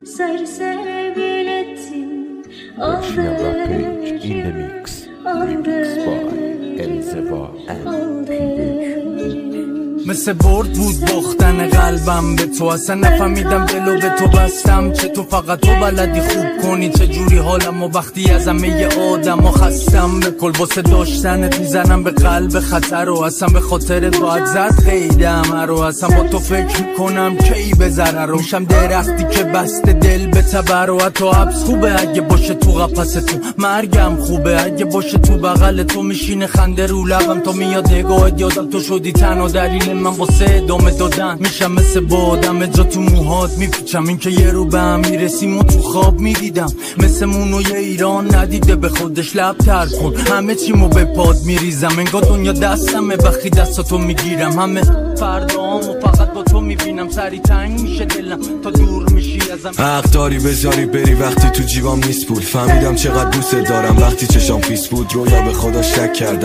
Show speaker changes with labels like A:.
A: Sersevil ettin
B: مثل برد بود باختن قلبم به تو، اصلا نفهمیدم دلو به تو بستم. چه تو فقط تو بلدی خوب کنی چه جوری حالم و وقتی از همه آدم ها خستم. به کل واسه داشتنت میزنم به قلب خطر و اصلا به خاطرت باید زد خیدم رو. اصلا با تو فکر میکنم کی به ضرر رو میشم درختی که بسته دل به تبر. و حتی حبس خوبه اگه باشه تو قفس تو، مرگم خوبه اگه باشه تو بغل تو. میشینه خنده رو لبم تا میاد نگاهت، یادم تو شدی تنها دلیل من واسه ادامه دادن. میشم مثل بادم جا تو موهات میپیچم، این که یه رو به هم میرسیم و تو خواب میدیدم. مثل مونوی ایران ندیده به خودش لب تر کن، همه چیمو به پاد میریزم. انگار دنیا دستمه وقتی دستاتو میگیرم. همه فردامو فقط با تو میبینم، سری تنگ میشه دلم تا دور میشی ازم.
C: حق داری بذاری بری وقتی تو جیبام نیست پول. فهمیدم چقدر دوست دارم وقتی چشام خیس بود. رویا به خدا شک کردم